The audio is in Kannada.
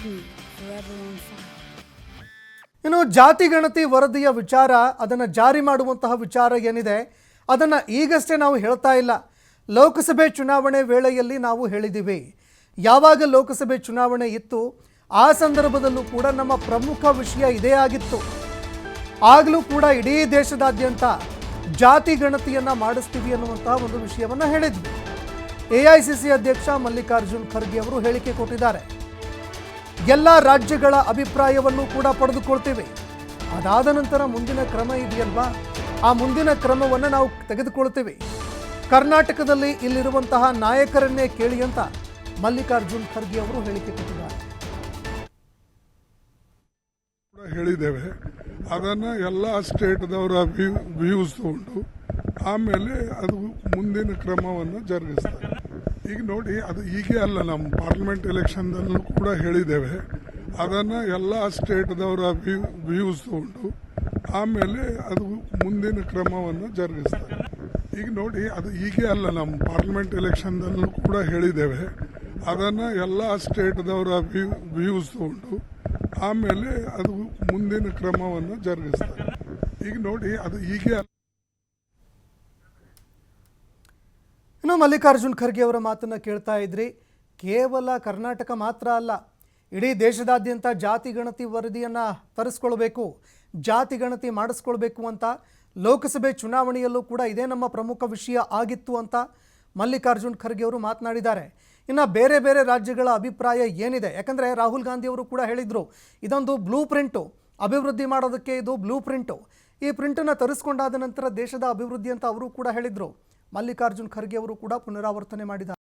me forever on fire. ಇನ್ನು ಜಾತಿ ಗಣತಿ ವರದಿಯ ವಿಚಾರ, ಅದನ್ನು ಜಾರಿ ಮಾಡುವಂತಹ ವಿಚಾರ ಏನಿದೆ ಅದನ್ನು ಈಗಷ್ಟೇ ನಾವು ಹೇಳ್ತಾ ಇಲ್ಲ. ಲೋಕಸಭೆ ಚುನಾವಣೆ ವೇಳೆಯಲ್ಲಿ ನಾವು ಹೇಳಿದ್ದೀವಿ. ಯಾವಾಗ ಲೋಕಸಭೆ ಚುನಾವಣೆ ಇತ್ತು ಆ ಸಂದರ್ಭದಲ್ಲೂ ಕೂಡ ನಮ್ಮ ಪ್ರಮುಖ ವಿಷಯ ಇದೇ ಆಗಿತ್ತು. ಆಗಲೂ ಕೂಡ ಇಡೀ ದೇಶದಾದ್ಯಂತ ಜಾತಿ ಗಣತಿಯನ್ನು ಮಾಡಿಸ್ತೀವಿ ಅನ್ನುವಂತಹ ಒಂದು ವಿಷಯವನ್ನು ಹೇಳಿದ್ವಿ. ಎಐಸಿಸಿ ಅಧ್ಯಕ್ಷ ಮಲ್ಲಿಕಾರ್ಜುನ್ ಖರ್ಗೆ ಅವರು ಹೇಳಿಕೆ ಕೊಟ್ಟಿದ್ದಾರೆ. ಎಲ್ಲ ರಾಜ್ಯಗಳ ಅಭಿಪ್ರಾಯವನ್ನು ಕೂಡ ಪಡೆದುಕೊಳ್ತೀವಿ. ಅದಾದ ನಂತರ ಮುಂದಿನ ಕ್ರಮ ಇದೆಯಲ್ವಾ, ಆ ಮುಂದಿನ ಕ್ರಮವನ್ನು ನಾವು ತೆಗೆದುಕೊಳ್ತೀವಿ. ಕರ್ನಾಟಕದಲ್ಲಿ ಇಲ್ಲಿರುವಂತಹ ನಾಯಕರನ್ನೇ ಕೇಳಿ ಅಂತ ಮಲ್ಲಿಕಾರ್ಜುನ್ ಖರ್ಗೆ ಅವರು ಹೇಳಿಕೆ ಕೊಟ್ಟಿದ್ದಾರೆ. ಹೇಳಿದ್ದೇವೆ, ಅದನ್ನು ಎಲ್ಲ ಸ್ಟೇಟ್ದವರ ವ್ಯೂಸ್ ತಗೊಂಡು ಆಮೇಲೆ ಅದು ಮುಂದಿನ ಕ್ರಮವನ್ನು ಜರುಗಿಸ್ತಾರೆ. ಈಗ ನೋಡಿ, ಅದು ಹೀಗೆ ಅಲ್ಲ, ನಮ್ಮ ಪಾರ್ಲಿಮೆಂಟ್ ಎಲೆಕ್ಷನ್ದಲ್ಲೂ ಕೂಡ ಹೇಳಿದ್ದೇವೆ, ಅದನ್ನು ಎಲ್ಲ ಸ್ಟೇಟ್ದವರ ವ್ಯೂಸ್ ತಗೊಂಡು ಆಮೇಲೆ ಅದು ಮುಂದಿನ ಕ್ರಮವನ್ನು ಜರುಗಿಸ್ತಾರೆ. ಈಗ ನೋಡಿ, ಅದು ಹೀಗೆ ಅಲ್ಲ, ನಮ್ಮ ಪಾರ್ಲಿಮೆಂಟ್ ಎಲೆಕ್ಷನ್ದಲ್ಲೂ ಕೂಡ ಹೇಳಿದ್ದೇವೆ, ಅದನ್ನು ಎಲ್ಲ ಸ್ಟೇಟ್ದವರ ವ್ಯೂಸ್ ತಗೊಂಡು ಆಮೇಲೆ ಅದು ಮುಂದಿನ ಕ್ರಮವನ್ನು ಜರುಗಿಸ್ತಾರೆ. ಈಗ ನೋಡಿ, ಅದು ಹೀಗೆ ಅಲ್ಲ. ಇನ್ನು ಮಲ್ಲಿಕಾರ್ಜುನ್ ಖರ್ಗೆ ಅವರ ಮಾತನ್ನು ಕೇಳ್ತಾ ಇದ್ರಿ. ಕೇವಲ ಕರ್ನಾಟಕ ಮಾತ್ರ ಅಲ್ಲ, ಇಡೀ ದೇಶದಾದ್ಯಂತ ಜಾತಿ ಗಣತಿ ವರದಿಯನ್ನು ತರಿಸ್ಕೊಳ್ಬೇಕು, ಜಾತಿ ಗಣತಿ ಮಾಡಿಸ್ಕೊಳ್ಬೇಕು ಅಂತ ಲೋಕಸಭೆ ಚುನಾವಣೆಯಲ್ಲೂ ಕೂಡ ಇದೇ ನಮ್ಮ ಪ್ರಮುಖ ವಿಷಯ ಆಗಿತ್ತು ಅಂತ ಮಲ್ಲಿಕಾರ್ಜುನ್ ಖರ್ಗೆ ಅವರು ಮಾತನಾಡಿದ್ದಾರೆ. ಇನ್ನು ಬೇರೆ ಬೇರೆ ರಾಜ್ಯಗಳ ಅಭಿಪ್ರಾಯ ಏನಿದೆ, ಯಾಕಂದರೆ ರಾಹುಲ್ ಗಾಂಧಿ ಅವರು ಕೂಡ ಹೇಳಿದರು, ಇದೊಂದು ಬ್ಲೂ ಪ್ರಿಂಟು, ಅಭಿವೃದ್ಧಿ ಮಾಡೋದಕ್ಕೆ ಇದು ಬ್ಲೂ ಪ್ರಿಂಟು, ಈ ಪ್ರಿಂಟನ್ನು ತರಿಸ್ಕೊಂಡಾದ ನಂತರ ದೇಶದ ಅಭಿವೃದ್ಧಿ ಅಂತ ಅವರು ಕೂಡ ಹೇಳಿದರು. ಮಲ್ಲಿಕಾರ್ಜುನ್ ಖರ್ಗೆ ಅವರು ಕೂಡ ಪುನರಾವರ್ತನೆ ಮಾಡಿದ್ದಾರೆ.